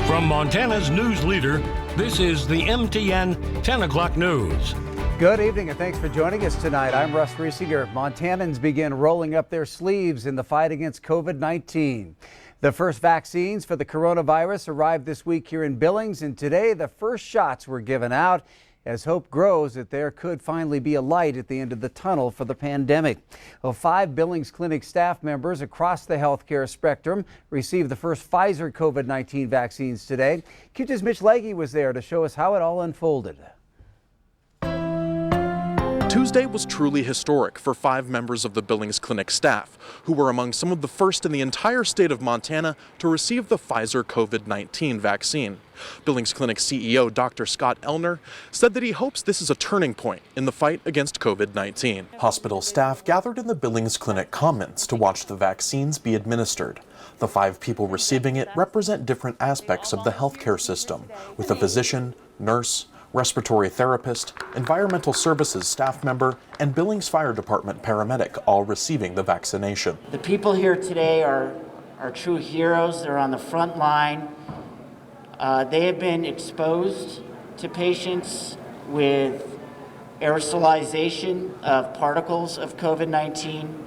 From Montana's news leader, this is the MTN 10 o'clock news. Good evening and thanks for joining us tonight. I'm Russ Riesinger. Montanans begin rolling up their sleeves in the fight against COVID-19. The first vaccines for the coronavirus arrived this week here in Billings, and today the first shots were given out as hope grows that there could finally be a light at the end of the tunnel for the pandemic. Well, 5 Billings Clinic staff members across the healthcare spectrum received the first Pfizer COVID-19 vaccines today. Q2's Mitch Legge was there to show us how it all unfolded. Tuesday was truly historic for 5 members of the Billings Clinic staff, who were among some of the first in the entire state of Montana to receive the Pfizer COVID-19 vaccine. Billings Clinic CEO Dr. Scott Elner said that he hopes this is a turning point in the fight against COVID-19. Hospital staff gathered in the Billings Clinic Commons to watch the vaccines be administered. The 5 people receiving it represent different aspects of the healthcare system, with a physician, nurse, respiratory therapist, environmental services staff member, and Billings Fire Department paramedic all receiving the vaccination. The people here today are true heroes. They're on the front line. They have been exposed to patients with aerosolization of particles of COVID-19,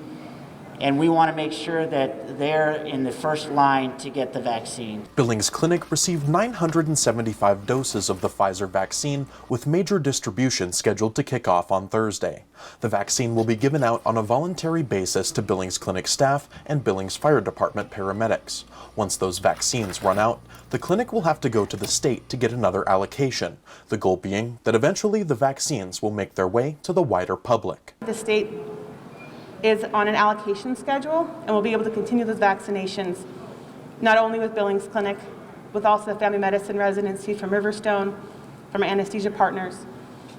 and we want to make sure that they're in the first line to get the vaccine. Billings Clinic received 975 doses of the Pfizer vaccine, with major distribution scheduled to kick off on Thursday. The vaccine will be given out on a voluntary basis to Billings Clinic staff and Billings Fire Department paramedics. Once those vaccines run out, the clinic will have to go to the state to get another allocation, the goal being that eventually the vaccines will make their way to the wider public. The state is on an allocation schedule and will be able to continue those vaccinations, not only with Billings Clinic, with also the family medicine residency from Riverstone, from our anesthesia partners,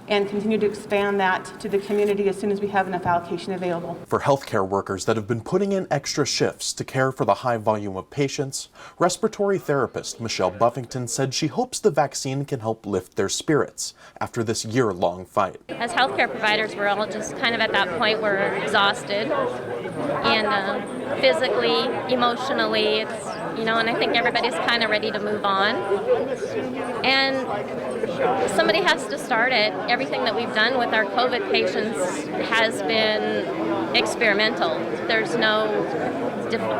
and continue to expand that to the community as soon as we have enough allocation available. For healthcare workers that have been putting in extra shifts to care for the high volume of patients, respiratory therapist Michelle Buffington said she hopes the vaccine can help lift their spirits after this year-long fight. As healthcare providers, we're all just kind of at that point where we're exhausted, and physically, emotionally, it's, and I think everybody's kind of ready to move on. And somebody has to start it. Everything that we've done with our COVID patients has been experimental. There's no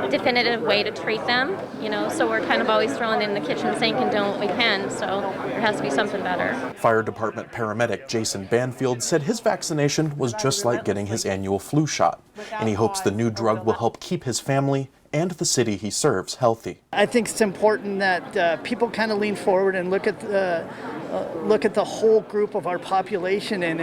definitive way to treat them, so we're kind of always throwing in the kitchen sink and doing what we can, so there has to be something better. Fire Department paramedic Jason Banfield said his vaccination was just like getting his annual flu shot, and he hopes the new drug will help keep his family and the city he serves healthy. I think it's important that people kind of lean forward and look at the whole group of our population, and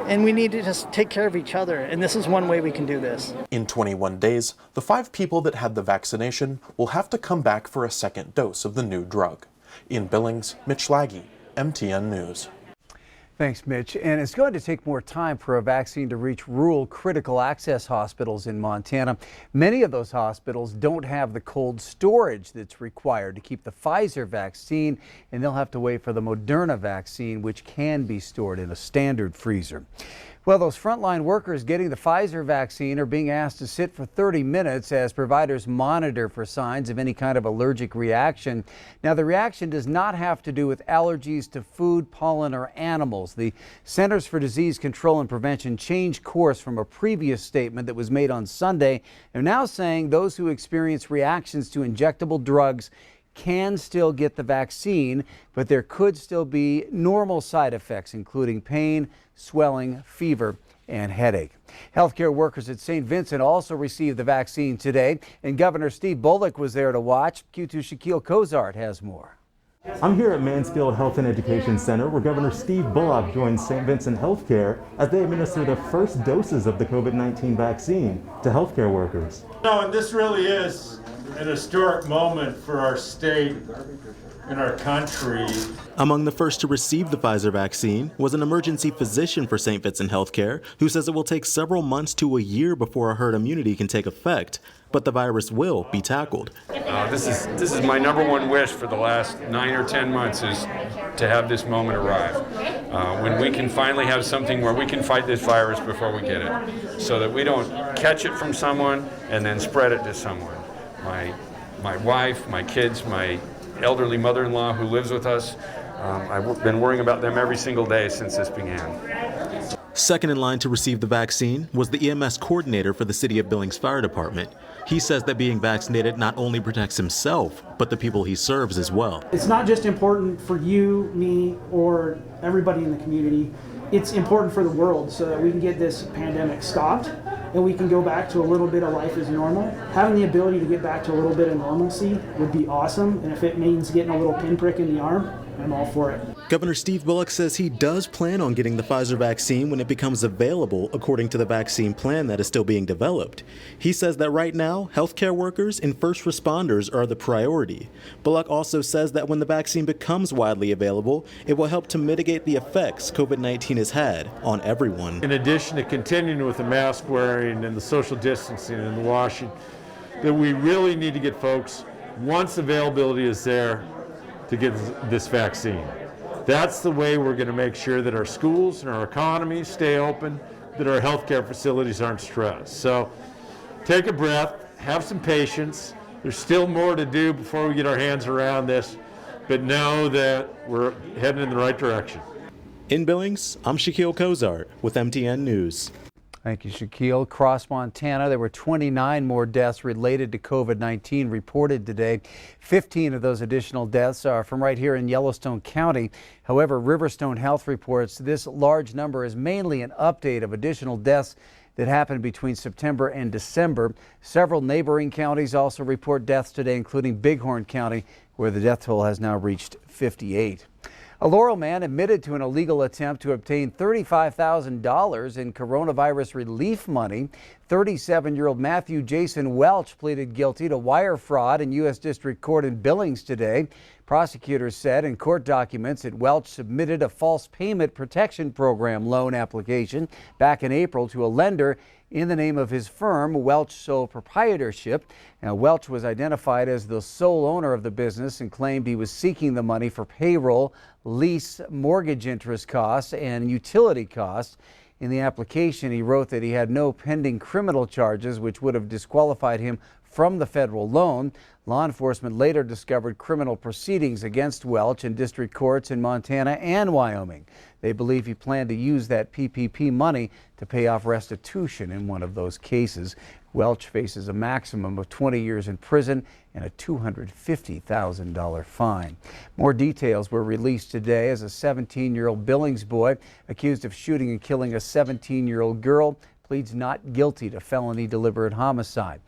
and we need to just take care of each other, and this is one way we can do this. In 21 days, the 5 people that had the vaccination will have to come back for a second dose of the new drug. In Billings, Mitch Legge, MTN News. Thanks, Mitch. And it's going to take more time for a vaccine to reach rural critical access hospitals in Montana. Many of those hospitals don't have the cold storage that's required to keep the Pfizer vaccine, and they'll have to wait for the Moderna vaccine, which can be stored in a standard freezer. Well, those frontline workers getting the Pfizer vaccine are being asked to sit for 30 minutes as providers monitor for signs of any kind of allergic reaction. Now, the reaction does not have to do with allergies to food, pollen, or animals. The Centers for Disease Control and Prevention changed course from a previous statement that was made on Sunday. They're now saying those who experience reactions to injectable drugs can still get the vaccine, but there could still be normal side effects, including pain, swelling, fever, and headache. Healthcare workers at St. Vincent also received the vaccine today, and Governor Steve Bullock was there to watch. Q2 Shaquille Cozart has more. I'm here at Mansfield Health and Education Center, where Governor Steve Bullock joins St. Vincent Healthcare as they administer the first doses of the COVID-19 vaccine to healthcare workers. And this really is an historic moment for our state and our country. Among the first to receive the Pfizer vaccine was an emergency physician for St. Vincent Healthcare, who says it will take several months to a year before a herd immunity can take effect, but the virus will be tackled. This is my number one wish for the last 9 or 10 months, is to have this moment arrive. When we can finally have something where we can fight this virus before we get it, so that we don't catch it from someone and then spread it to someone. my wife, my kids, my elderly mother-in-law who lives with us. I've been worrying about them every single day since this began. Second in line to receive the vaccine was the EMS coordinator for the City of Billings Fire Department. He says that being vaccinated not only protects himself, but the people he serves as well. It's not just important for you, me, or everybody in the community. It's important for the world so that we can get this pandemic stopped and we can go back to a little bit of life as normal. Having the ability to get back to a little bit of normalcy would be awesome, and if it means getting a little pinprick in the arm, I'm all for it. Governor Steve Bullock says he does plan on getting the Pfizer vaccine when it becomes available, according to the vaccine plan that is still being developed. He says that right now, healthcare workers and first responders are the priority. Bullock also says that when the vaccine becomes widely available, it will help to mitigate the effects COVID-19 has had on everyone. In addition to continuing with the mask wearing and the social distancing and the washing, that we really need to get folks, once availability is there, to get this vaccine. That's the way we're going to make sure that our schools and our economies stay open, that our healthcare facilities aren't stressed. So take a breath, have some patience. There's still more to do before we get our hands around this, but know that we're heading in the right direction. In Billings, I'm Shaquille Cozart with MTN News. Thank you, Shaquille. Across Montana, there were 29 more deaths related to COVID-19 reported today. 15 of those additional deaths are from right here in Yellowstone County. However, Riverstone Health reports this large number is mainly an update of additional deaths that happened between September and December. Several neighboring counties also report deaths today, including Bighorn County, where the death toll has now reached 58. A Laurel man admitted to an illegal attempt to obtain $35,000 in coronavirus relief money. 37-year-old Matthew Jason Welch pleaded guilty to wire fraud in U.S. District Court in Billings today. Prosecutors said in court documents that Welch submitted a false payment protection program loan application back in April to a lender in the name of his firm, Welch Sole Proprietorship. Now, Welch was identified as the sole owner of the business and claimed he was seeking the money for payroll, lease, mortgage interest costs, and utility costs. In the application, he wrote that he had no pending criminal charges, which would have disqualified him from the federal loan. Law enforcement later discovered criminal proceedings against Welch in district courts in Montana and Wyoming. They believe he planned to use that PPP money to pay off restitution in one of those cases. Welch faces a maximum of 20 years in prison and a $250,000 fine. More details were released today as a 17-year-old Billings boy accused of shooting and killing a 17-year-old girl pleads not guilty to felony deliberate homicide.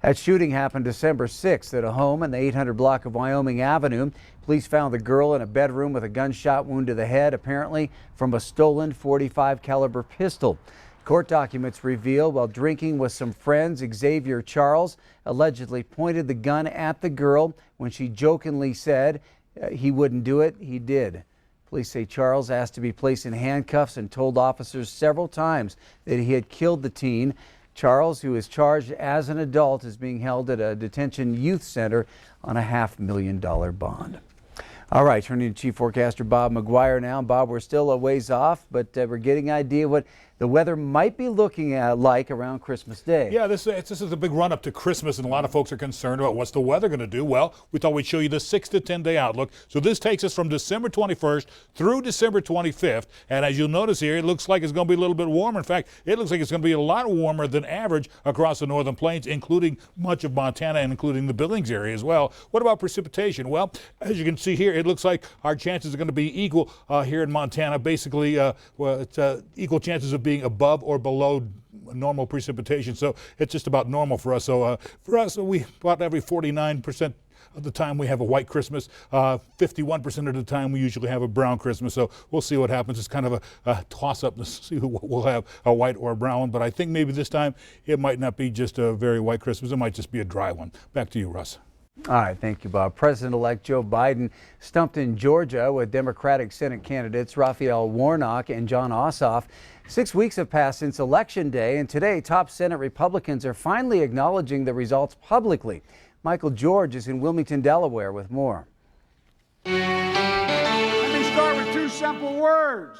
That shooting happened December 6th at a home in the 800 block of Wyoming Avenue. Police found the girl in a bedroom with a gunshot wound to the head, apparently from a stolen .45 caliber pistol. Court documents reveal while drinking with some friends, Xavier Charles allegedly pointed the gun at the girl. When she jokingly said he wouldn't do it, he did. Police say Charles asked to be placed in handcuffs and told officers several times that he had killed the teen. Charles, who is charged as an adult, is being held at a detention youth center on a $500,000 bond. All right, turning to Chief Forecaster Bob Mcguire now. Bob, we're still a ways off, but we're getting an idea what the weather might be looking like around Christmas Day. Yeah, this is a big run up to Christmas, and a lot of folks are concerned about what's the weather going to do. Well, we thought we'd show you the 6 to 10 day outlook. So this takes us from December 21st through December 25th. And as you'll notice here, it looks like it's going to be a little bit warmer. In fact, it looks like it's going to be a lot warmer than average across the northern plains, including much of Montana and including the Billings area as well. What about precipitation? Well, as you can see here, it looks like our chances are going to be equal here in Montana. Basically, it's equal chances of being above or below normal precipitation. So it's just about normal for us. So for us, we about every 49% of the time we have a white Christmas. 51% of the time we usually have a brown Christmas. So we'll see what happens. It's kind of a toss-up to see who will have a white or a brown one. But I think maybe this time it might not be just a very white Christmas. It might just be a dry one. Back to you, Russ. All right, thank you, Bob. President-elect Joe Biden stumped in Georgia with Democratic Senate candidates Raphael Warnock and John Ossoff. 6 weeks have passed since Election Day, and today top Senate Republicans are finally acknowledging the results publicly. Michael George is in Wilmington, Delaware with more. Let me start with two simple words.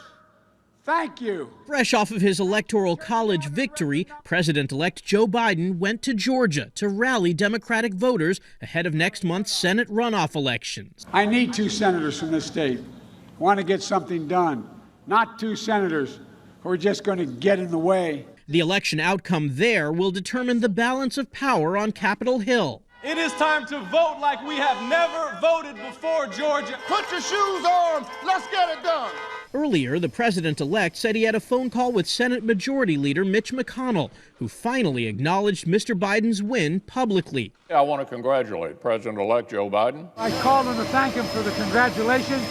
Thank you. Fresh off of his electoral college victory, President-elect Joe Biden went to Georgia to rally Democratic voters ahead of next month's Senate runoff elections. I need 2 senators from this state who want to get something done, not 2 senators who are just going to get in the way. The election outcome there will determine the balance of power on Capitol Hill. It is time to vote like we have never voted before, Georgia. Put your shoes on. Let's get it done. Earlier, the president-elect said he had a phone call with Senate Majority Leader Mitch McConnell, who finally acknowledged Mr. Biden's win publicly. I want to congratulate President-elect Joe Biden. I called him to thank him for the congratulations.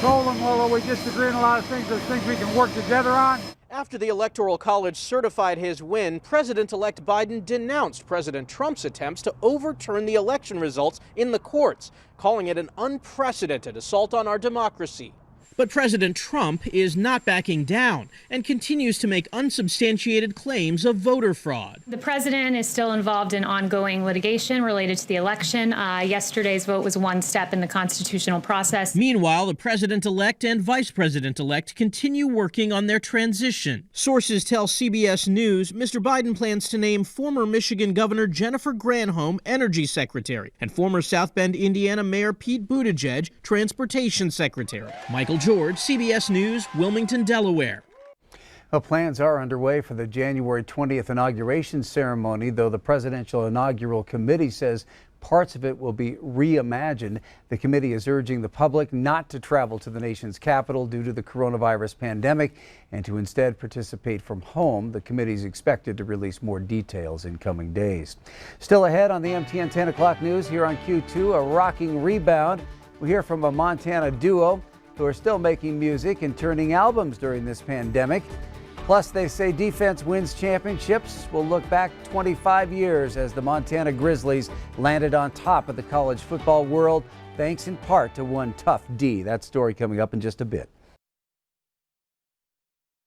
Told him, although we disagree on a lot of things, there's things we can work together on. After the Electoral College certified his win, President-elect Biden denounced President Trump's attempts to overturn the election results in the courts, calling it an unprecedented assault on our democracy. But President Trump is not backing down and continues to make unsubstantiated claims of voter fraud. The president is still involved in ongoing litigation related to the election. Yesterday's vote was one step in the constitutional process. Meanwhile, the president-elect and vice president-elect continue working on their transition. Sources tell CBS News Mr. Biden plans to name former Michigan Governor Jennifer Granholm Energy Secretary and former South Bend, Indiana Mayor Pete Buttigieg Transportation Secretary. Michael George, CBS News, Wilmington, Delaware. Well, plans are underway for the January 20th inauguration ceremony, though the Presidential Inaugural Committee says parts of it will be reimagined. The committee is urging the public not to travel to the nation's capital due to the coronavirus pandemic and to instead participate from home. The committee is expected to release more details in coming days. Still ahead on the MTN 10 o'clock news here on Q2, a rocking rebound. We hear from a Montana duo who are still making music and turning albums during this pandemic. Plus, they say defense wins championships. We'll look back 25 years as the Montana Grizzlies landed on top of the college football world, thanks in part to one tough D. That story coming up in just a bit.